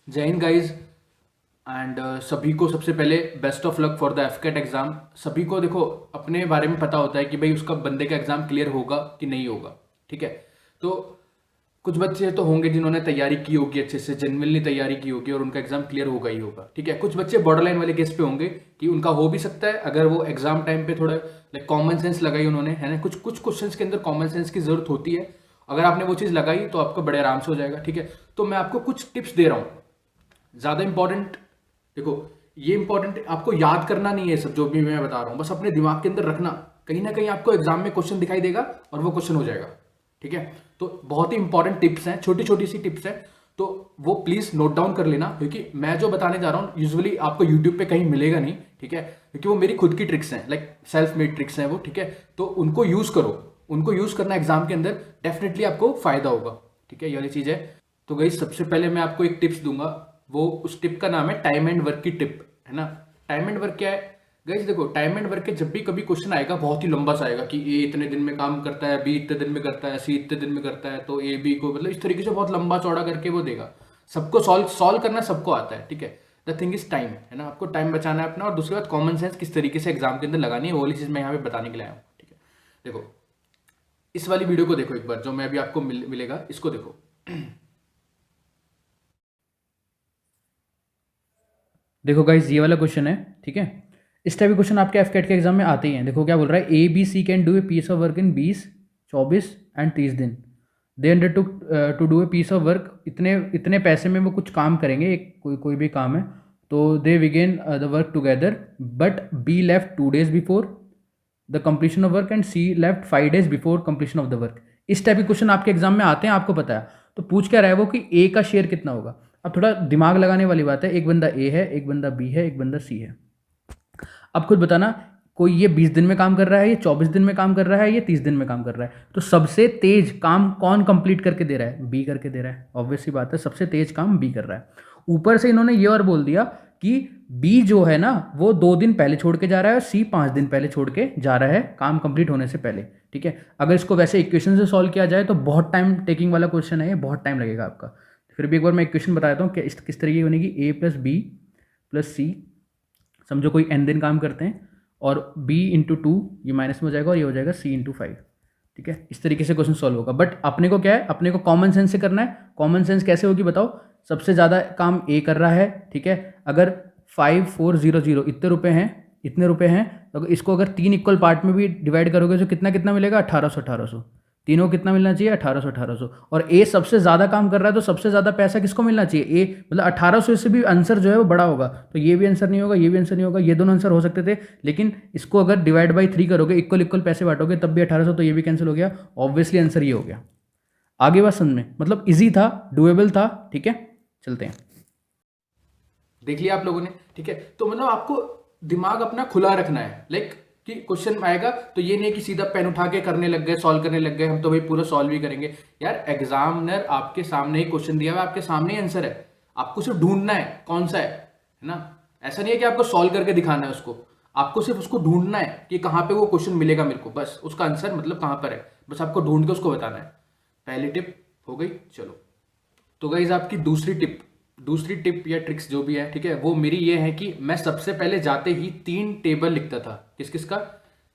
जय Hind guys and सभी को सबसे पहले best of luck for the एफकेट एग्ज़ाम। सभी को देखो अपने बारे में पता होता है कि भाई उसका बंदे का एग्ज़ाम क्लियर होगा कि नहीं होगा। ठीक है, तो कुछ बच्चे तो होंगे जिन्होंने तैयारी की होगी, अच्छे से जेन्युइनली तैयारी की होगी और उनका एग्ज़ाम क्लियर होगा ही होगा। ठीक है, कुछ बच्चे बॉर्डर लाइन वाले केस पे होंगे कि उनका हो भी सकता है अगर वो एग्ज़ाम टाइम पे थोड़ा लाइक कॉमन सेंस लगाई उन्होंने, है ना। कुछ कुछ क्वेश्चंस के अंदर कॉमन सेंस की ज़रूरत होती है। अगर आपने वो चीज़ लगाई तो आपका बड़े आराम से हो जाएगा। ठीक है, तो मैं आपको कुछ टिप्स दे रहा हूँ। ज़्यादा इंपॉर्टेंट देखो, ये इंपॉर्टेंट आपको याद करना नहीं है सब जो भी मैं बता रहा हूँ, बस अपने दिमाग के अंदर रखना। कहीं ना कहीं आपको एग्जाम में क्वेश्चन दिखाई देगा और वो क्वेश्चन हो जाएगा। ठीक है, तो बहुत ही इंपॉर्टेंट टिप्स हैं, छोटी छोटी सी टिप्स हैं, तो वो प्लीज नोट डाउन कर लेना, क्योंकि मैं जो बताने जा रहा हूँ यूजुअली आपको यूट्यूब पे कहीं मिलेगा नहीं। ठीक है, क्योंकि वो मेरी खुद की ट्रिक्स हैं, लाइक सेल्फ मेड ट्रिक्स हैं वो। ठीक है, तो उनको यूज करो, उनको यूज करना एग्जाम के अंदर, डेफिनेटली आपको फायदा होगा। ठीक है, ये वाली चीज है। तो गई सबसे पहले मैं आपको एक टिप्स दूंगा, वो उस टिप का नाम है टाइम एंड वर्क की टिप, है ना। टाइम एंड वर्क क्या है गाइस? देखो, टाइम एंड वर्क के जब भी कभी क्वेश्चन आएगा बहुत ही लंबा सा आएगा कि ए इतने दिन में काम करता है, बी इतने दिन में करता है, सी इतने दिन में करता है, तो ए बी को मतलब इस तरीके से बहुत लंबा चौड़ा करके वो देगा। सबको सॉल्व सॉल्व करना सबको आता है। ठीक है, द थिंग इज टाइम, है ना। आपको टाइम बचाना है अपना, और दूसरी बात कॉमन सेंस किस तरीके से एग्जाम के अंदर लगानी है, वो वाली चीज मैं यहाँ पे बताने के लिए आया हूँ। ठीक है, देखो इस वाली वीडियो को देखो एक बार, जो मैं अभी आपको मिलेगा, इसको देखो। देखो गाइज, ये वाला क्वेश्चन है। ठीक है, इस टाइप के क्वेश्चन आपके एफकेट के एग्जाम में आते ही हैं। देखो क्या बोल रहा है, A B C can do a piece of work in 20, 24 and 30 दिन। They under to do a piece of work, इतने इतने पैसे में वो कुछ काम करेंगे, एक कोई कोई भी काम है। तो they began the work together, but B left 2 days before the completion of work and C left 5 days before completion of the work. इस टाइप के क्वेश्चन आपके एग्जाम में आते हैं, आपको पता है। तो पूछ क्या रहा है वो कि ए का शेयर कितना होगा। अब थोड़ा दिमाग लगाने वाली बात है, एक बंदा ए है, एक बंदा बी है, एक बंदा सी है। अब खुद बताना, कोई ये 20 दिन में काम कर रहा है, ये 24 दिन में काम कर रहा है, ये 30 दिन में काम कर रहा है। तो सबसे तेज काम कौन कंप्लीट करके दे रहा है? बी करके दे रहा है। ऑब्वियस सी बात है, सबसे तेज काम बी कर रहा है। ऊपर से इन्होंने ये और बोल दिया कि बी जो है ना वो 2 दिन पहले छोड़ के जा रहा है और सी 5 दिन पहले छोड़ के जा रहा है काम कंप्लीट होने से पहले। ठीक है, अगर इसको वैसे इक्वेशन से सॉल्व किया जाए तो बहुत टाइम टेकिंग वाला क्वेश्चन है ये, बहुत टाइम लगेगा आपका। फिर भी एक बार मैं इक्वेशन बता देता हूँ कि किस तरीके की बनेगी। ए प्लस बी प्लस सी, समझो कोई एन दिन काम करते हैं, और b इंटू 2 ये माइनस में हो जाएगा और ये हो जाएगा c इंटू 5। ठीक है, इस तरीके से क्वेश्चन सॉल्व होगा। बट अपने को क्या है, अपने को कॉमन सेंस से करना है। कॉमन सेंस कैसे होगी बताओ? सबसे ज़्यादा काम a कर रहा है। ठीक है, अगर 5400 इतने रुपए हैं, तो इसको अगर 3 इक्वल पार्ट में भी डिवाइड करोगे तो कितना कितना मिलेगा? 1800। तीनों को कितना मिलना चाहिए? 1800। और ए सबसे ज़्यादा काम कर रहा है, तो सबसे ज़्यादा पैसा किसको मिलना चाहिए? ए मतलब 1800 से भी आंसर जो है वो बड़ा होगा, तो ये भी आंसर नहीं होगा, ये भी आंसर नहीं होगा, ये दोनों आंसर हो सकते थे। लेकिन इसको अगर डिवाइड बाई 3 करोगे, इक्वल इक्वल पैसे बांटोगे, तब भी 1800, तो ये भी कैंसिल हो गया। ऑब्वियसली आंसर ये हो गया। आगे बात समझ में, मतलब ईजी था, डुएबल था। ठीक है, चलते हैं। देख लिया आप लोगों ने। ठीक है, तो मतलब आपको दिमाग अपना खुला रखना है, लाइक कि क्वेश्चन आएगा तो ये नहीं कि सीधा पेन उठा के करने लग गए, सॉल्व करने लग गए, हम तो भाई पूरा सॉल्व ही करेंगे। यार एग्जामिनर आपके सामने ही क्वेश्चन दिया हुआ है, आपके सामने ही आंसर है, आपको सिर्फ ढूंढना है कौन सा है ना। ऐसा नहीं है कि आपको सॉल्व करके दिखाना है उसको, आपको सिर्फ उसको ढूंढना है कि कहाँ पे वो क्वेश्चन मिलेगा मेरे को, बस उसका आंसर मतलब कहाँ पर है, बस आपको ढूंढ के उसको बताना है। पहली टिप हो गई। चलो, तो गाइज आपकी दूसरी टिप या ट्रिक्स जो भी है, ठीक है, वो मेरी ये है कि मैं सबसे पहले जाते ही 3 टेबल लिखता था। किस किस का?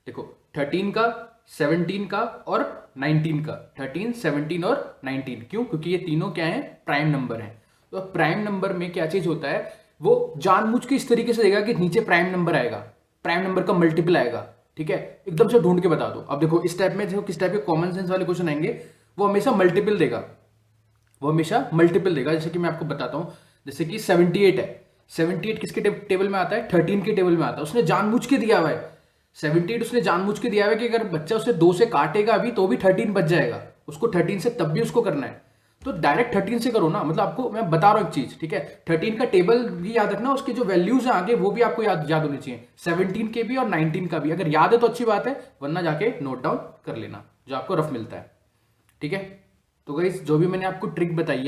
देखो 13 का, 17 का और 19 का। 13, 17 और 19 क्यों? क्योंकि ये तीनों क्या है? प्राइम नंबर है। तो प्राइम नंबर में क्या चीज होता है, वो जानबूझ के इस तरीके से देगा कि नीचे प्राइम नंबर आएगा, प्राइम नंबर का मल्टीपल आएगा। ठीक है, एकदम से ढूंढ के बता दो। अब देखो इस टाइप में देखो किस टाइप के कॉमन सेंस वाले क्वेश्चन आएंगे, वो हमेशा मल्टीपल देगा, वो हमेशा मल्टीपल देगा। जैसे कि मैं आपको बताता हूं, जैसे कि 78 है, 78 किसके टेबल में आता है? 13 के टेबल में आता है। उसने जानबूझ के दिया हुआ है 78, उसने जानबूझ के दिया हुआ है कि अगर बच्चा उसे 2 से काटेगा अभी तो भी 13 बच जाएगा, उसको 13 से तब भी उसको करना है। तो डायरेक्ट 13 से करो ना, मतलब आपको मैं बता रहा हूं एक चीज। ठीक है, 13 का टेबल भी याद रखना, उसके जो वैल्यूज है आगे वो भी आपको याद होनी चाहिए, 17 के भी और 19 का भी। अगर याद है तो अच्छी बात है, वरना जाके नोट डाउन कर लेना जो आपको रफ मिलता है। ठीक है, तो गाइस जो भी मैंने आपको टिप बताई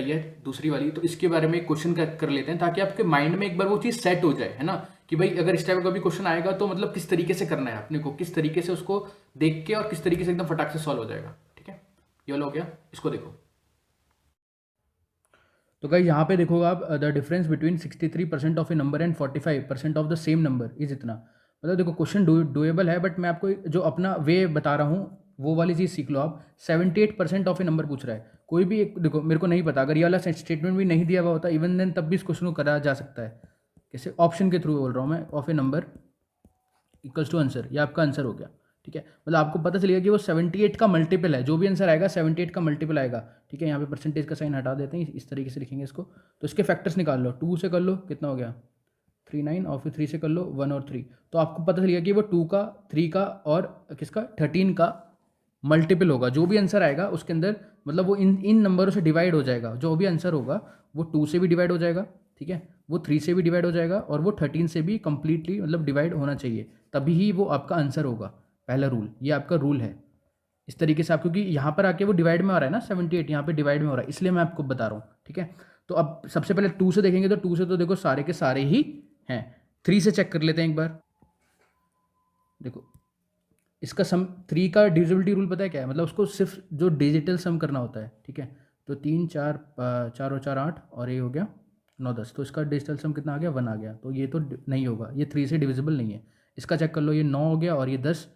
है दूसरी वाली, तो इसके बारे में एक क्वेश्चन कर लेते हैं, ताकि आपके माइंड में एक बार वो चीज सेट हो जाए, है ना, कि भाई अगर इस टाइप का भी क्वेश्चन आएगा तो मतलब किस तरीके से करना है अपने को, किस तरीके से उसको देख के और किस तरीके से एकदम फटाक से सॉल्व हो जाएगा। ठीक है, ये वाला हो गया। इसको देखो, तो गाइस यहाँ पे देखोगे आप, the difference between 63% of a number and 45% of the same number is इतना। मतलब देखो क्वेश्चन डूएबल है, बट मैं आपको जो अपना वे बता रहा हूँ वो वाली चीज़ सीख लो आप। 78% ऑफ ए नंबर पूछ रहा है, कोई भी एक, देखो मेरे को नहीं पता, अगर ये वाला स्टेटमेंट भी नहीं दिया हुआ होता इवन देन, तब भी इस क्वेश्चन को करा जा सकता है। कैसे? ऑप्शन के थ्रू बोल रहा हूँ मैं, of a number equals to answer, ये आपका आंसर हो गया। ठीक है, मतलब आपको पता चलेगा कि वो 78 का मल्टीपल है, जो भी आंसर आएगा 78 का मल्टीपल आएगा। ठीक है, यहाँ पे परसेंटेज का साइन हटा देते हैं, इस तरीके से लिखेंगे इसको। तो इसके फैक्टर्स निकाल लो, 2 से कर लो, कितना हो गया 39, और फिर 3 से कर लो 1 और 3। तो आपको पता चलेगा कि वो 2 का, 3 का और किसका 13 का मल्टीपल होगा। जो भी आंसर आएगा उसके अंदर, मतलब वो इन नंबरों से डिवाइड हो जाएगा। जो भी आंसर होगा वो 2 से भी डिवाइड हो जाएगा, ठीक है, वो 3 से भी डिवाइड हो जाएगा, और वो 13 से भी कंप्लीटली मतलब डिवाइड होना चाहिए, तभी ही वो आपका आंसर होगा। पहला रूल, ये आपका रूल है। इस तरीके से आप, क्योंकि यहाँ पर आके वो डिवाइड में आ रहा है ना 78, यहाँ पे डिवाइड में हो रहा है, इसलिए मैं आपको बता रहा हूँ। ठीक है, तो अब सबसे पहले 2 से देखेंगे, तो 2 से तो देखो सारे के सारे ही हैं। 3 से चेक कर लेते हैं एक बार। देखो इसका सम, 3 का डिविजिबिलिटी रूल पता है क्या है? मतलब उसको सिर्फ जो डिजिटल सम करना होता है। ठीक है, तो 3 4 4 और 4 8, और ये हो गया 9 10, तो इसका डिजिटल सम कितना आ गया 1 आ गया। तो ये तो नहीं होगा, ये 3 से डिविजिबल नहीं है। इसका चेक कर लो, ये 9 हो गया और ये 10,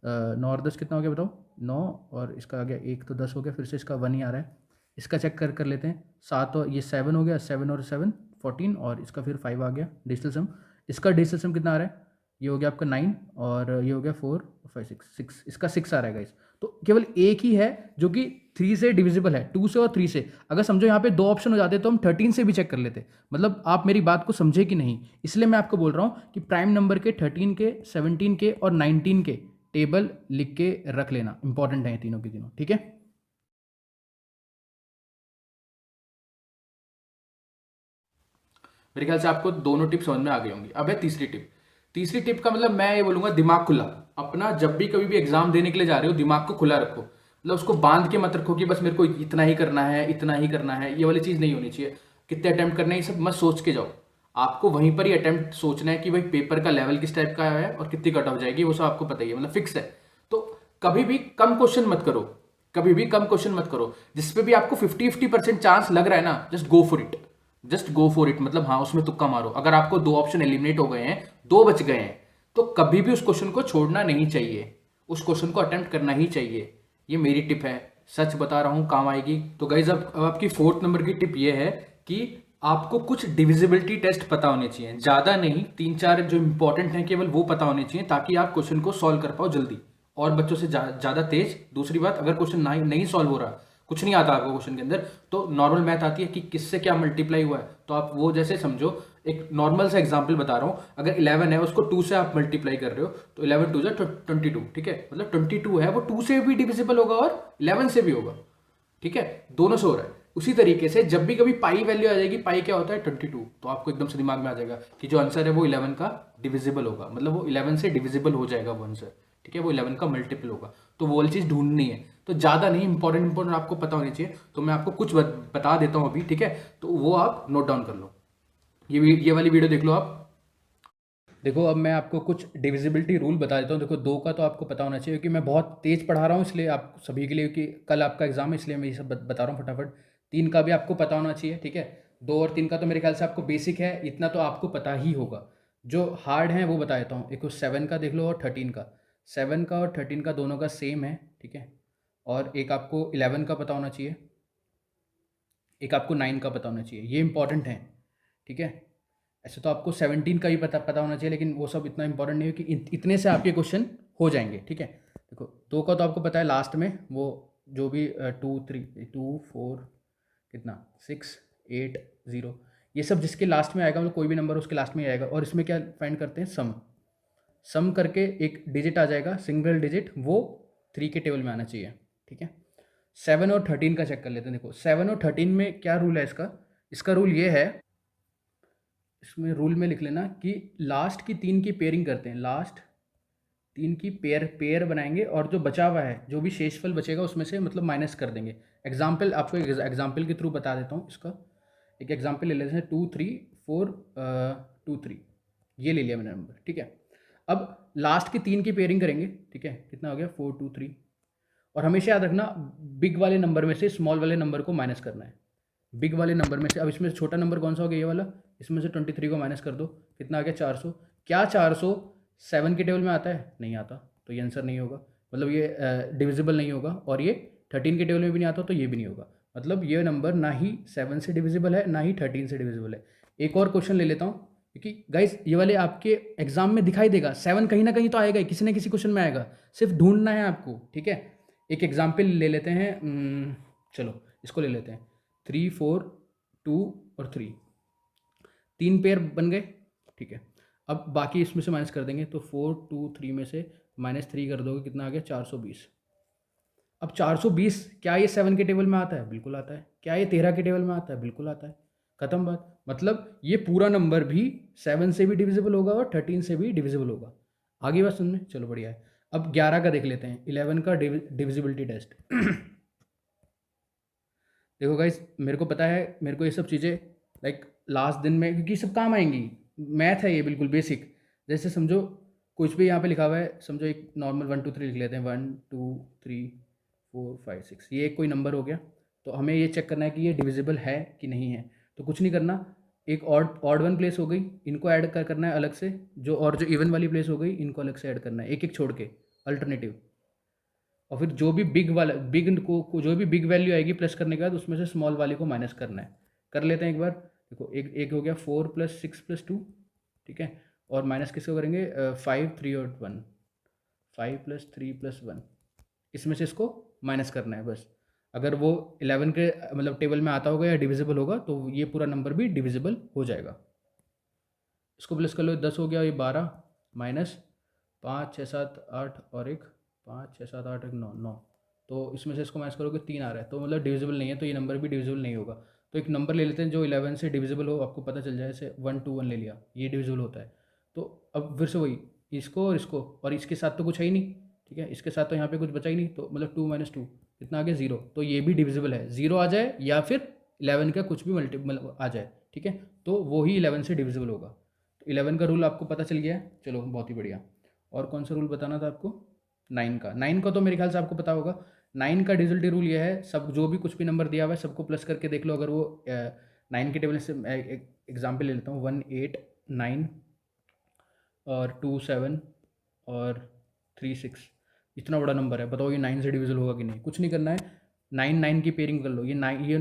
9 और 10 कितना हो गया बताओ? 9, और इसका आ गया 1, तो 10 हो गया, फिर से इसका 1 ही आ रहा है। इसका चेक कर लेते हैं, 7 और ये 7 हो गया, 7 और 7 14, और इसका फिर 5 आ गया डिजिटल सम। इसका डिजिटल सम कितना आ रहा है? ये हो गया आपका 9, और ये हो गया 4 5 6, इसका 6 आ रहा है गाइस। तो केवल एक ही है जो कि 3 से डिविजिबल है, 2 से और 3 से। अगर समझो यहाँ पे 2 ऑप्शन हो जाते तो हम 13 से भी चेक कर लेते। मतलब आप मेरी बात को समझे कि नहीं, इसलिए मैं आपको बोल रहा हूँ कि प्राइम नंबर के 13 के, 17 के और 19 के टेबल लिख के रख लेना, इंपॉर्टेंट है तीनों के तीनों। ठीक है, मेरे ख्याल से आपको दोनों टिप समझ में आ गई होंगी। अब है तीसरी टिप। तीसरी टिप का मतलब मैं ये बोलूंगा, दिमाग खुला। अपना जब भी कभी भी एग्जाम देने के लिए जा रहे हो, दिमाग को खुला रखो। मतलब उसको बांध के मत रखो कि बस मेरे को इतना ही करना है, इतना ही करना है, ये वाली चीज़ नहीं होनी चाहिए। कितने अटेम्प्ट करने हैं ये सब मत सोच के जाओ। आपको वहीं पर ही अटेम्प्ट सोचना है कि भाई पेपर का लेवल किस टाइप का है और कितनी कट ऑफ जाएगी, वो सब आपको पता ही है, मतलब फिक्स है। तो कभी भी कम क्वेश्चन मत करो, कभी भी कम क्वेश्चन मत करो। जिसपे भी आपको 50-50% चांस लग रहा है ना, just go for it, just go for it. मतलब हाँ, उसमें तुक्का मारो। अगर आपको 2 ऑप्शन एलिमिनेट हो गए हैं, 2 बच गए हैं, तो कभी भी उस क्वेश्चन को छोड़ना नहीं चाहिए, उस क्वेश्चन को अटेम्प्ट करना ही चाहिए। ये मेरी टिप है, सच बता रहा हूं, काम आएगी। तो गाइज अब आपकी 4th नंबर की टिप ये है कि आपको कुछ डिविजिबिलिटी टेस्ट पता होने चाहिए, ज्यादा नहीं, 3-4 जो इंपॉर्टेंट हैं केवल वो पता होने चाहिए, ताकि आप क्वेश्चन को सॉल्व कर पाओ जल्दी और बच्चों से ज्यादा तेज। दूसरी बात, अगर क्वेश्चन नहीं सॉल्व हो रहा, कुछ नहीं आता आपको क्वेश्चन के अंदर, तो नॉर्मल मैथ आती है कि किससे क्या मल्टीप्लाई हुआ है। तो आप वो जैसे समझो, एक नॉर्मल सा एग्जांपल बता रहा हूं, अगर 11 है उसको 2 से आप मल्टीप्लाई कर रहे हो, तो 11 2 22, ठीक है, मतलब 22 है वो 2 से भी डिविजिबल होगा और 11 से भी होगा। ठीक है, दोनों से हो रहा है। उसी तरीके से जब भी कभी पाई वैल्यू आ जाएगी, पाई क्या होता है 22, तो आपको एकदम से दिमाग में आ जाएगा कि जो आंसर है वो 11 का डिविजिबल होगा, मतलब वो 11 से डिविजिबल हो जाएगा वो आंसर। ठीक है, वो 11 का मल्टीपल होगा। तो वो वाली चीज़ ढूंढनी है, तो ज़्यादा नहीं, इंपॉर्टेंट आपको पता होनी चाहिए। तो मैं आपको कुछ बता देता हूँ अभी, ठीक है, तो वो आप नोट डाउन कर लो। ये वाली वीडियो देख लो आप। देखो अब मैं आपको कुछ डिविजिबिलिटी रूल बता देता हूँ। देखो 2 का तो आपको पता होना चाहिए, क्योंकि मैं बहुत तेज़ पढ़ा रहा हूँ इसलिए आप सभी के लिए, कि कल आपका एग्जाम है इसलिए मैं ये सब बता रहा हूँ फटाफट। 3 का भी आपको पता होना चाहिए, ठीक है। 2 और 3 का तो मेरे ख्याल से आपको बेसिक है, इतना तो आपको पता ही होगा। जो हार्ड है वो बता देता हूँ। एक 7 का देख लो और 13 का। 7 का और 13 का दोनों का सेम है, ठीक है। और एक आपको 11 का पता होना चाहिए, एक आपको 9 का पता होना चाहिए, ये इंपॉर्टेंट है, ठीक है। ऐसे तो आपको 17 का भी पता होना चाहिए, लेकिन वो सब इतना इंपॉर्टेंट नहीं है कि इतने से आपके क्वेश्चन हो जाएंगे, ठीक है। देखो 2 का तो आपको पता है, लास्ट में वो जो भी 2 3 2 4 कितना 6 8 0, ये सब जिसके लास्ट में आएगा, मतलब कोई भी नंबर उसके लास्ट में ही आएगा। और इसमें क्या फाइंड करते हैं, सम। सम करके एक डिजिट आ जाएगा, सिंगल डिजिट, वो 3 के टेबल में आना चाहिए, ठीक है। 7 और 13 का चेक कर लेते हैं। देखो 7 और 13 में क्या रूल है इसका? इसका रूल ये है, इसमें रूल में लिख लेना कि लास्ट की 3 की पेयरिंग करते हैं, लास्ट 3 की पेयर बनाएंगे, और जो बचा हुआ है, जो भी शेषफल बचेगा उसमें से मतलब माइनस कर देंगे। एग्जाम्पल आपको एक एग्जाम्पल के थ्रू बता देता हूँ इसका। एक एग्जाम्पल ले लेते हैं, 2 3 4 2 3, ये ले लिया मैंने नंबर, ठीक है। अब लास्ट की 3 की पेयरिंग करेंगे, ठीक है, कितना हो गया 4 2 3। और हमेशा याद रखना, बिग वाले नंबर में से स्मॉल वाले नंबर को माइनस करना है, बिग वाले नंबर में से, अब इसमें से छोटा नंबर कौन सा हो गया, ये वाला, इसमें से 23 को माइनस कर दो, कितना आ गया 400। क्या 400 7 के टेबल में आता है, नहीं आता, तो ये आंसर नहीं होगा, मतलब ये डिविजिबल नहीं होगा। और ये 13 के टेबल में भी नहीं आता, तो ये भी नहीं होगा। मतलब ये नंबर ना ही 7 से डिविजिबल है, ना ही 13 से डिविजिबल है। एक और क्वेश्चन ले लेता हूँ, क्योंकि गाइस ये वाले आपके एग्जाम में दिखाई देगा, 7 कहीं ना कहीं तो आएगा ही, किसी ना किसी क्वेश्चन में आएगा, सिर्फ ढूंढना है आपको, ठीक है। एक एग्जाम्पल ले लेते हैं, चलो इसको ले लेते हैं, 3 4 2 और 3, 3 पेयर बन गए, ठीक है। अब बाकी इसमें से माइनस कर देंगे, तो 4 2 3 में से -3 कर दोगे, कितना आ गया 420। अब 420 क्या ये 7 के टेबल में आता है, बिल्कुल आता है। क्या ये 13 के टेबल में आता है, बिल्कुल आता है। खत्म बात। मतलब ये पूरा नंबर भी 7 से भी डिविजिबल होगा और 13 से भी डिविजिबल होगा। आगे बात सुनने, चलो बढ़िया है। अब 11 का देख लेते हैं, 11 का डिविजिबिलिटी टेस्ट। देखो गाइस, मेरे को पता है, मेरे को ये सब चीज़ें लाइक लास्ट दिन में, क्योंकि सब काम आएंगी, मैथ है ये बिल्कुल बेसिक। जैसे समझो कुछ भी यहाँ पे लिखा हुआ है, समझो एक नॉर्मल 1 2 3 लिख लेते हैं, 1 2 3 4 5 6, ये एक कोई नंबर हो गया। तो हमें ये चेक करना है कि ये डिविजिबल है कि नहीं है। तो कुछ नहीं करना, एक ऑड वन प्लेस हो गई, इनको ऐड करना है अलग से, जो इवन वाली प्लेस हो गई, इनको अलग से ऐड करना है, एक एक छोड़ के, अल्टरनेटिव। और फिर जो भी बिग वाला जो भी बिग वैल्यू आएगी प्लस करने के बाद, उसमें से स्मॉल वाली को माइनस करना है। कर लेते हैं एक बार। देखो एक एक हो गया 4 + 6 + 2, ठीक है। और माइनस किसको करेंगे, 5 3 और 1, 5 + 3 + 1, इसमें से इसको माइनस करना है बस। अगर वो 11 के मतलब टेबल में आता होगा या डिविजिबल होगा, तो ये पूरा नंबर भी डिविजिबल हो जाएगा। इसको प्लस कर लो, 10 हो गया, ये 12 माइनस 5 6 7 8 और एक 5 6 7 8 एक 9 9, तो इसमें से इसको माइनस करोगे 3 आ रहा है, तो मतलब डिविजिबल नहीं है, तो ये नंबर भी डिविजिबल नहीं होगा। तो एक नंबर ले लेते हैं जो 11 से डिविजिबल हो, आपको पता चल जाए, जैसे 1 2 1 ले लिया, ये डिविजिबल होता है। तो अब फिर से वही, इसको और इसके साथ तो कुछ है ही नहीं, ठीक है, इसके साथ तो यहाँ पे कुछ बचा ही नहीं, तो मतलब 2 - 2 कितना आ गया 0, तो ये भी डिविजिबल है, 0 आ जाए या फिर 11 का कुछ भी मल्टीपल आ जाए, ठीक है, तो वो ही 11 से डिविजिबल होगा। तो 11 का रूल आपको पता चल गया है, चलो बहुत ही बढ़िया। और कौन सा रूल बताना था आपको, 9 का तो मेरे ख्याल से आपको पता होगा। 9 का डिजिटल रूल ये है, सब जो भी कुछ भी नंबर दिया हुआ है सबको प्लस करके देख लो, अगर वो 9 के टेबल से, एग्जाम्पल ले लेता हूँ, 1 8 9 और 2 7 और 3 6, इतना बड़ा नंबर है, बताओ ये 9 से डिविजिबल होगा कि नहीं। कुछ नहीं करना है, 9 9 की पेयरिंग कर लो, ये 9, ये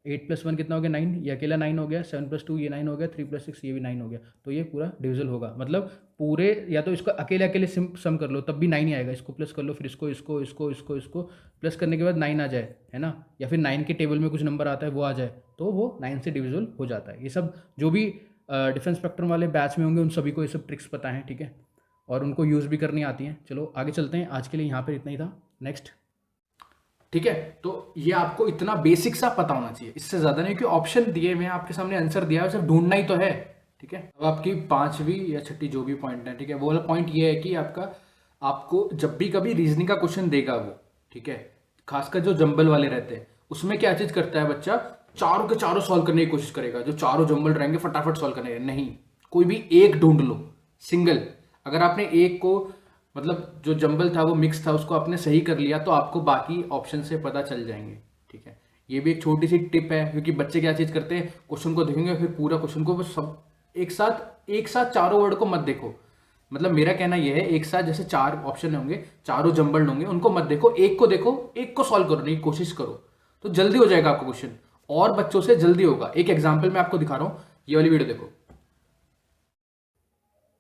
8 + 1 कितना हो गया 9, ये अकेला 9 हो गया, 7 + 2 ये 9 हो गया, 3 + 6 ये भी 9 हो गया, तो ये पूरा डिविजिबल होगा। मतलब पूरे, या तो इसको अकेले अकेले सम कर लो तब भी 9 ही आएगा, इसको प्लस कर लो, फिर इसको प्लस करने के बाद 9 आ जाए, है ना, या फिर 9 के टेबल में कुछ नंबर आता है वो आ जाए, तो वो 9 से डिविजिबल हो जाता है। ये सब जो भी डिफेंस स्पेक्ट्रम वाले बैच में होंगे उन सभी को ये सब ट्रिक्स पता है, ठीक है, और उनको यूज़ भी करनी आती हैं। चलो आगे चलते हैं, आज के लिए यहाँ पर इतना ही था, नेक्स्ट। ठीक है, तो ये आपको इतना बेसिक सा पता होना चाहिए, इससे ज़्यादा नहीं, कि ऑप्शन दिए हुए हैं आपके सामने, आंसर दिया है, सिर्फ ढूंढना ही तो है, ठीक है। अब आपकी 5वीं या 6ठी जो भी पॉइंट है, ठीक है, वो वाला पॉइंट ये है कि आपको जब भी कभी रीजनिंग का क्वेश्चन देगा वो, ठीक है, खासकर जो जंबल वाले रहते हैं, उसमें क्या चीज़ करता है बच्चा, चारों के चारों सॉल्व करने की कोशिश करेगा, जो चारों जंबल रहेंगे फटाफट सॉल्व करने, नहीं, कोई भी एक ढूंढ लो, सिंगल। अगर आपने एक को, मतलब जो जंबल था वो मिक्स था, उसको आपने सही कर लिया, तो आपको बाकी ऑप्शन से पता चल जाएंगे, ठीक है। ये भी एक छोटी सी टिप है, क्योंकि बच्चे क्या चीज़ करते हैं, क्वेश्चन को देखेंगे फिर पूरा क्वेश्चन को सब एक साथ चारों वर्ड को मत देखो। मतलब मेरा कहना यह है, एक साथ जैसे 4 ऑप्शन होंगे, चारों जंबल होंगे, उनको मत देखो, एक को देखो, एक को सॉल्व करने की कोशिश करो, तो जल्दी हो जाएगा आपका क्वेश्चन, और बच्चों से जल्दी होगा। एक एग्जाम्पल मैं आपको दिखा रहा हूँ, ये वाली वीडियो देखो।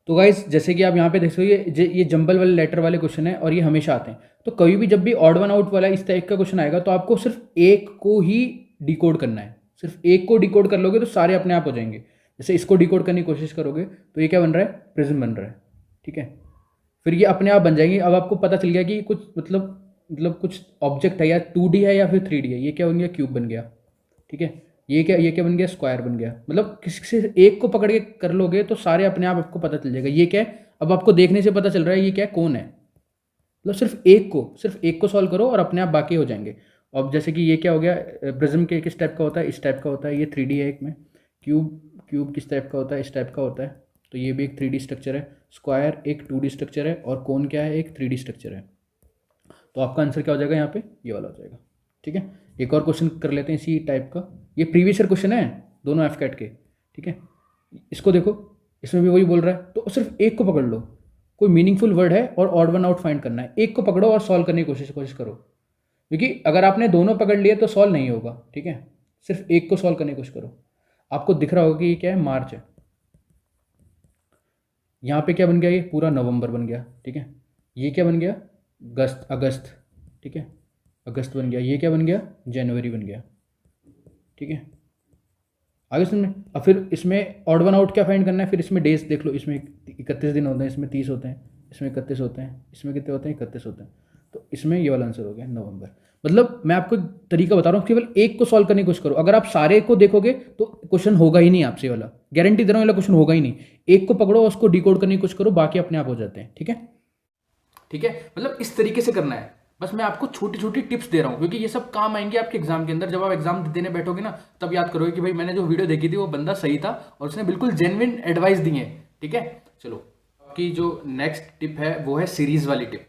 तो गाइस जैसे कि आप यहाँ पे देख सकते हो, ये जंबल वाले लेटर वाले क्वेश्चन है, और ये हमेशा आते हैं। तो कभी भी जब भी ऑड वन आउट वाला इस टाइप का क्वेश्चन आएगा, तो आपको सिर्फ एक को ही डिकोड करना है, सिर्फ एक को डिकोड कर लोगे तो सारे अपने आप हो जाएंगे। जैसे इसको डिकोड करने की कोशिश करोगे तो ये क्या बन रहा है, प्रिज्म बन रहा है, ठीक है, फिर ये अपने आप बन जाएंगे। अब आपको पता चल गया कि कुछ मतलब कुछ ऑब्जेक्ट है, या 2D है या फिर 3D है, ये क्या बन गया, क्यूब बन गया, ठीक है, ये क्या बन गया, स्क्वायर बन गया। मतलब किसी से एक को पकड़ के कर लोगे तो सारे अपने आप आपको पता चल जाएगा ये क्या है। अब आपको देखने से पता चल रहा है ये क्या है, कौन है, मतलब सिर्फ एक को सॉल्व करो और अपने आप बाकी हो जाएंगे। अब जैसे कि ये क्या हो गया, प्रिज्म के किस टाइप का होता है, इस टाइप का होता है, ये 3D है एक में, क्यूब किस टाइप का होता है, इस टाइप का होता है, तो ये भी एक 3D स्ट्रक्चर है, स्क्वायर एक 2D स्ट्रक्चर है, और कौन क्या है, एक 3D स्ट्रक्चर है। तो आपका आंसर क्या हो जाएगा यहाँ पे, ये वाला हो जाएगा, ठीक है। एक और क्वेश्चन कर लेते हैं इसी टाइप का, ये प्रीवियस ईयर क्वेश्चन है दोनों एफ कैट के, ठीक है। इसको देखो, इसमें भी वही बोल रहा है, तो सिर्फ एक को पकड़ लो, कोई मीनिंगफुल वर्ड है और ऑड वन आउट फाइंड करना है, एक को पकड़ो और सॉल्व करने की कोशिश करो, क्योंकि अगर आपने दोनों पकड़ लिए तो सॉल्व नहीं होगा, ठीक है। सिर्फ एक को सॉल्व करने की कोशिश करो। आपको दिख रहा होगा कि ये क्या है, मार्च है, यहाँ पे क्या बन गया, ये पूरा नवंबर बन गया, ठीक है। ये क्या बन गया, अगस्त, ठीक है, अगस्त बन गया। ये क्या बन गया, जनवरी बन गया, ठीक है। आगे सुनने, अब फिर इसमें ऑड वन आउट क्या फाइंड करना है, फिर इसमें डेज देख लो, इसमें 31 दिन होते हैं, इसमें 30 होते हैं, इसमें 31 होते हैं, इसमें कितने होते हैं, 31 होते हैं। तो इसमें ये वाला आंसर हो गया नवंबर। मतलब मैं आपको तरीका बता रहा हूँ, केवल एक को सॉल्व करने की कोशिश करो। अगर आप सारे को देखोगे तो क्वेश्चन होगा ही नहीं आपसे वाला, गारंटी दे रहा हूँ, वाला क्वेश्चन होगा ही नहीं। एक को पकड़ो और उसको डिकोड करने की कोशिश करो, बाकी अपने आप हो जाते हैं, ठीक है। ठीक है, मतलब इस तरीके से करना है। बस मैं आपको छोटी छोटी टिप्स दे रहा हूँ, क्योंकि ये सब काम आएंगे आपके एग्जाम के अंदर। जब आप एग्जाम देने बैठोगे ना, तब याद करोगे कि भाई मैंने जो वीडियो देखी थी वो बंदा सही था और उसने बिल्कुल जेन्युइन एडवाइस दी है, ठीक है। चलो, आपकी जो नेक्स्ट टिप है वो है सीरीज वाली टिप।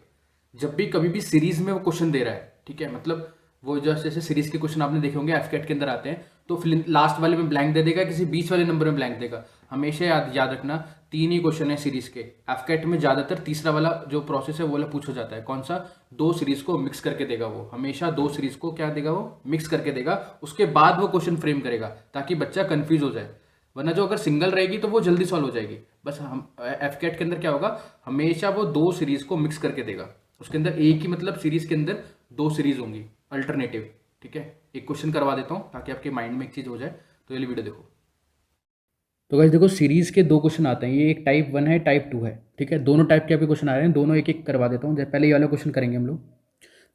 जब भी कभी भी सीरीज में वो क्वेश्चन दे रहा है, ठीक है, मतलब वो जैसे सीरीज के क्वेश्चन आपने देखे होंगे एफकेट के अंदर आते हैं, तो लास्ट वाले में ब्लैंक दे देगा, किसी बीच वाले नंबर में ब्लैंक देगा। हमेशा याद रखना, 3 ही क्वेश्चन है सीरीज के। एफकेट में ज्यादातर तीसरा वाला जो प्रोसेस है वो वाला पूछा जाता है। कौन सा, 2 सीरीज को मिक्स करके देगा वो, हमेशा 2 सीरीज को क्या देगा वो, मिक्स करके देगा। उसके बाद वो क्वेश्चन फ्रेम करेगा ताकि बच्चा कंफ्यूज हो जाए, वरना जो अगर सिंगल रहेगी तो वो जल्दी सॉल्व हो जाएगी। बस हम एफकेट के अंदर क्या होगा, हमेशा वो 2 सीरीज को मिक्स करके देगा। उसके अंदर एक ही, मतलब सीरीज के अंदर 2 सीरीज होंगी अल्टरनेटिव, ठीक है। एक क्वेश्चन करवा देता हूँ ताकि आपके माइंड में एक चीज हो जाए, तो ये वीडियो देखो। तो गाइस देखो, सीरीज के 2 क्वेश्चन आते हैं, ये एक टाइप 1 है, टाइप 2 है, ठीक है। दोनों टाइप के आपके क्वेश्चन आ रहे हैं, दोनों एक एक करवा देता हूँ। पहले ये वाला क्वेश्चन करेंगे हम लोग।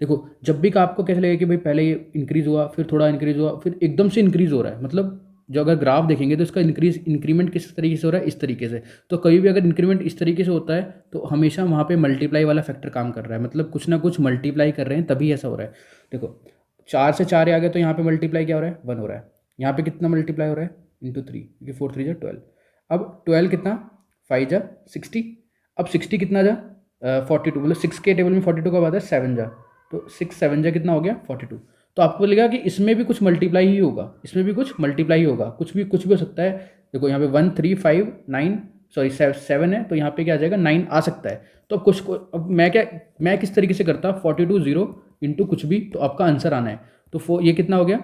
देखो, जब भी आपको कैसे लगेगा कि भाई पहले ये इंक्रीज हुआ, फिर थोड़ा इंक्रीज हुआ, फिर एकदम से इंक्रीज हो रहा है, मतलब जो अगर ग्राफ देखेंगे तो इसका इंक्रीमेंट किस तरीके से हो रहा है, इस तरीके से। तो कभी भी अगर इंक्रीमेंट इस तरीके से होता है तो हमेशा वहाँ पे मल्टीप्लाई वाला फैक्टर काम कर रहा है, मतलब कुछ ना कुछ मल्टीप्लाई कर रहे हैं, तभी ऐसा हो रहा है। देखो, 4 से 4 आ गया तो यहाँ पे मल्टीप्लाई क्या हो रहा है, 1 हो रहा है। यहाँ पे कितना मल्टीप्लाई हो रहा है, इंटू 3, क्योंकि 4 3 जा 12। अब 12 कितना, 5 जा 60। अब 60 कितना जा 42, मतलब 6 के टेबल में 42 का बाद है 7 जा, तो 6 7 जा कितना हो गया 42। तो आपको बोलेगा कि इसमें भी कुछ मल्टीप्लाई ही होगा, इसमें भी कुछ मल्टीप्लाई ही होगा, कुछ भी हो सकता है। देखो यहाँ पे 1 3 5 9, सॉरी 7 है, तो यहाँ पे क्या आ जाएगा, 9 आ सकता है। तो अब अब मैं किस तरीके से करता, 42 0 इंटू कुछ भी, तो आपका आंसर आना है। तो ये कितना हो गया,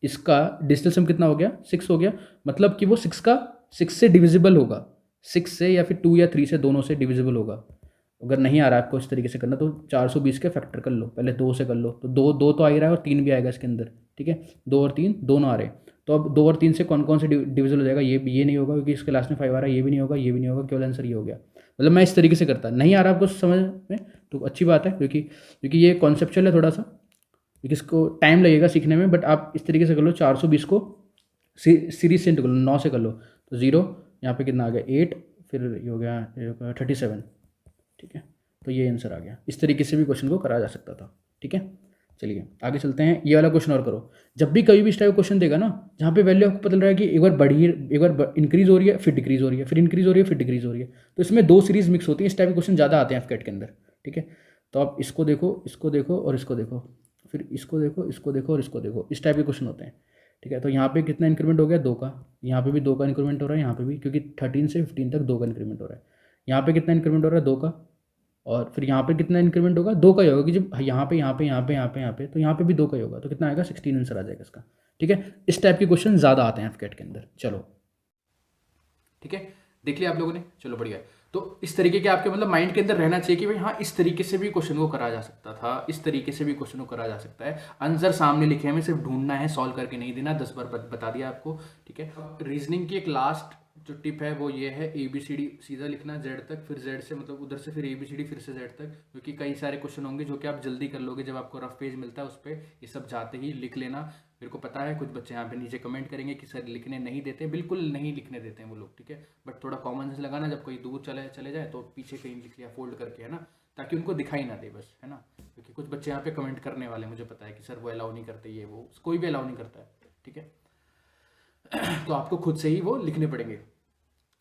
इसका डिजिटल सम कितना हो गया, 6 हो गया। मतलब कि वो 6 से डिविजिबल होगा, 6 से या फिर 2 या 3 से, दोनों से डिविजिबल होगा। अगर नहीं आ रहा है आपको इस तरीके से करना, तो 420 के फैक्टर कर लो, पहले 2 से कर लो, तो 2 तो आ ही रहा है और 3 भी आएगा इसके अंदर, ठीक है। 2 और 3 दोनों आ रहे हैं। तो अब 2 और 3 से कौन कौन से डिविजिबल हो जाएगा, ये नहीं होगा, क्योंकि इसके लास्ट में 5 आ रहा है, ये भी नहीं होगा, ये भी नहीं होगा, केवल आंसर ये हो गया। मतलब मैं इस तरीके से करता, नहीं आ रहा आपको समझ में तो अच्छी बात है, क्योंकि ये कॉन्सेप्चुअल है थोड़ा सा, क्योंकि इसको टाइम लगेगा सीखने में। बट आप इस तरीके से कर लो, 420 को सीरीज से कर लो, 9 से कर लो, तो 0 यहाँ पे कितना आ गया 8, फिर ये हो गया 37, ठीक है। तो ये आंसर आ गया। इस तरीके से भी क्वेश्चन को करा जा सकता था, ठीक है। चलिए आगे चलते हैं, ये वाला क्वेश्चन और करो। जब भी कभी भी इस टाइप का क्वेश्चन देगा ना, जहाँ पे वैल्यू आपको पता चल रहा है कि एक बार बढ़ी, एक बार इंक्रीज हो रही है, फिर डिक्रीज हो रही है, फिर इंक्रीज हो रही है, फिर डिक्रीज हो रही है, तो इसमें 2 सीरीज मिक्स होती है। इस टाइप के क्वेश्चन ज़्यादा आते हैं एफकेट के अंदर, ठीक है। तो आप इसको देखो, इसको देखो और इसको देखो, फिर इसको देखो, इसको देखो और इसको देखो, इस टाइप के क्वेश्चन होते हैं, ठीक है। तो यहाँ पे कितना इंक्रीमेंट हो गया, 2 का, यहाँ पे भी 2 का इंक्रीमेंट हो रहा है, यहाँ पे भी, क्योंकि 13 से 15 तक 2 का इंक्रीमेंट हो रहा है। यहाँ पे कितना इंक्रीमेंट हो रहा है, 2 का, और फिर यहाँ पे कितना इंक्रीमेंट होगा, 2 का ही होगा, कि जब यहाँ पे यहाँ पे यहाँ पे यहाँ पे यहाँ पे, तो यहाँ पे भी 2 का ही होगा, तो कितना आएगा 16 आंसर आ जाएगा इसका, ठीक है। इस टाइप के क्वेश्चन ज़्यादा आते हैं एफकेट के अंदर। चलो ठीक है, देख लिया आप लोगों ने, चलो बढ़िया। तो इस तरीके के आपके मतलब माइंड के अंदर रहना चाहिए कि भाई हाँ, इस तरीके से भी क्वेश्चन को करा जा सकता था, इस तरीके से भी क्वेश्चन को करा जा सकता है। आंसर सामने लिखे हमें सिर्फ ढूंढना है, सॉल्व करके नहीं देना। 10 बार बता दिया आपको, ठीक है। रीजनिंग की एक लास्ट जो टिप है वो ये है, ABCD सीधा लिखना Z तक, फिर Z से मतलब उधर से फिर ABCD, फिर से Z तक, क्योंकि कई सारे क्वेश्चन होंगे जो कि आप जल्दी कर लोगे। जब आपको रफ पेज मिलता है उस पर ये सब जाते ही लिख लेना। मेरे को पता है कुछ बच्चे यहाँ पे नीचे कमेंट करेंगे कि सर लिखने नहीं देते, बिल्कुल नहीं लिखने देते हैं वो लोग, ठीक है। बट थोड़ा कॉमन सेंस लगाना, जब कोई दूर चले जाए तो पीछे कहीं लिख लिया फोल्ड करके, है ना, ताकि उनको दिखाई ना दे बस, है ना। क्योंकि कुछ बच्चे यहाँ पे कमेंट करने वाले मुझे पता है कि सर वो अलाउ नहीं करते, ये वो कोई भी अलाउ नहीं करता है, ठीक है। तो आपको खुद से ही वो लिखने पड़ेंगे।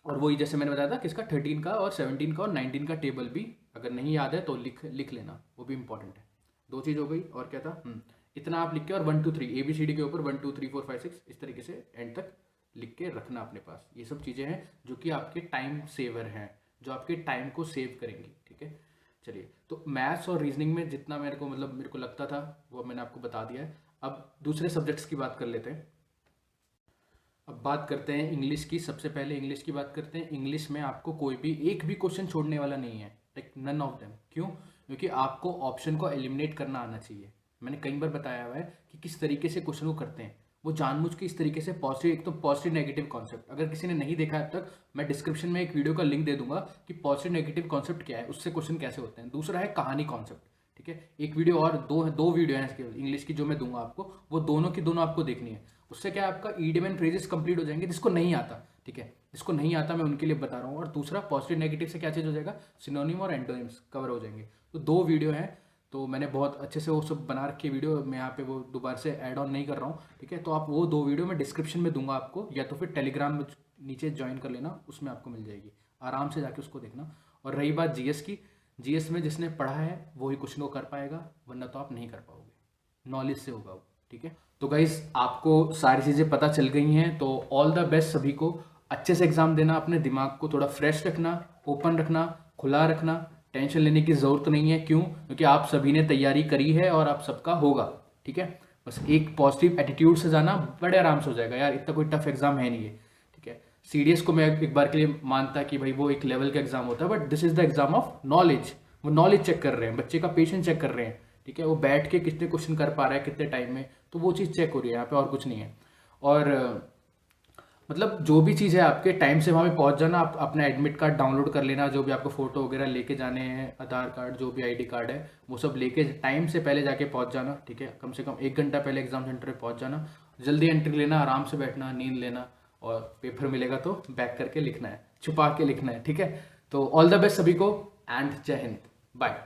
और वही जैसे मैंने बताया था किसका, 13 का और 17 का और 19 का टेबल भी अगर नहीं याद है तो लिख लेना, वो भी इंपॉर्टेंट है। 2 चीज़ हो गई, और क्या था, इतना आप लिख के, और 1 2 3 ABCD के ऊपर 1 2 3 4 5 6 इस तरीके से एंड तक लिख के रखना अपने पास। ये सब चीज़ें हैं जो कि आपके टाइम सेवर हैं, जो आपके टाइम को सेव करेंगी, ठीक है। चलिए, तो मैथ्स और रीजनिंग में जितना मेरे को लगता था वो मैंने आपको बता दिया है। अब दूसरे सब्जेक्ट्स की बात कर लेते हैं। अब बात करते हैं इंग्लिश की। सबसे पहले इंग्लिश की बात करते हैं। इंग्लिश में आपको कोई भी एक भी क्वेश्चन छोड़ने वाला नहीं है, लाइक नन ऑफ देम। क्यों? क्योंकि आपको ऑप्शन को एलिमिनेट करना आना चाहिए। मैंने कई बार बताया हुआ है कि किस तरीके से क्वेश्चन को करते हैं। वो जानबूझ के इस तरीके से पॉजिटिव, एक तो पॉजिटिव नेगेटिव कॉन्सेप्ट, अगर किसी ने नहीं देखा अब तक, मैं डिस्क्रिप्शन में एक वीडियो का लिंक दे दूंगा कि पॉजिटिव नेगेटिव कॉन्सेप्ट क्या है, उससे क्वेश्चन कैसे होते हैं। दूसरा है कहानी कॉन्सेप्ट, ठीक है। एक वीडियो और दो वीडियो है इंग्लिश की जो मैं दूंगा आपको, वो दोनों की दोनों आपको देखनी है। उससे क्या आपका ईडियम एंड फ्रेजेस कंप्लीट हो जाएंगे, जिसको नहीं आता, ठीक है। जिसको नहीं आता मैं उनके लिए बता रहा हूँ। और दूसरा पॉजिटिव नेगेटिव से क्या चीज़ हो जाएगा, सिनोनिम और एंटोनिम्स कवर हो जाएंगे। तो 2 वीडियो हैं, तो मैंने बहुत अच्छे से वो सब बना रखी है वीडियो, मैं यहाँ पे वो दोबारा से ऐड ऑन नहीं कर रहा हूँ, ठीक है। तो आप वो 2 वीडियो मैं डिस्क्रिप्शन में दूंगा आपको, या तो फिर टेलीग्राम में नीचे ज्वाइन कर लेना, उसमें आपको मिल जाएगी, आराम से जाके उसको देखना। और रही बात जीएस की, जीएस में जिसने पढ़ा है वही क्वेश्चन को कर पाएगा, वरना तो आप नहीं कर पाओगे, नॉलेज से होगा वो, ठीक है। तो गाइस आपको सारी चीज़ें पता चल गई हैं, तो ऑल द बेस्ट सभी को। अच्छे से एग्जाम देना, अपने दिमाग को थोड़ा फ्रेश रखना, ओपन रखना, खुला रखना, टेंशन लेने की ज़रूरत नहीं है। क्यों? क्योंकि आप सभी ने तैयारी करी है और आप सबका होगा, ठीक है। बस एक पॉजिटिव एटीट्यूड से जाना, बड़े आराम से हो जाएगा यार, इतना कोई टफ एग्जाम है नहीं है, ठीक है। सीडीएस को मैं एक बार के लिए मानता कि भाई वो एक लेवल का एग्जाम होता है, but this is the exam of knowledge. वो नॉलेज चेक कर रहे हैं, बच्चे का पेशेंस चेक कर रहे हैं, ठीक है। वो बैठ के कितने क्वेश्चन कर पा रहा है कितने टाइम में, तो वो चीज़ चेक हो रही है यहाँ पे, और कुछ नहीं है। और मतलब जो भी चीज़ है आपके टाइम से वहाँ पे पहुँच जाना। आप अपना एडमिट कार्ड डाउनलोड कर लेना, जो भी आपको फोटो वगैरह लेके जाने हैं, आधार कार्ड, जो भी आईडी कार्ड है, वो सब लेके टाइम से पहले जाके पहुँच जाना, ठीक है। कम से कम 1 घंटा पहले एग्जाम सेंटर पे पहुँच जाना। जल्दी एंट्री लेना, आराम से बैठना, नींद लेना, और पेपर मिलेगा तो बैक करके लिखना है, छुपा के लिखना है, ठीक है। तो ऑल द बेस्ट सभी को, एंड जय हिंद, बाय।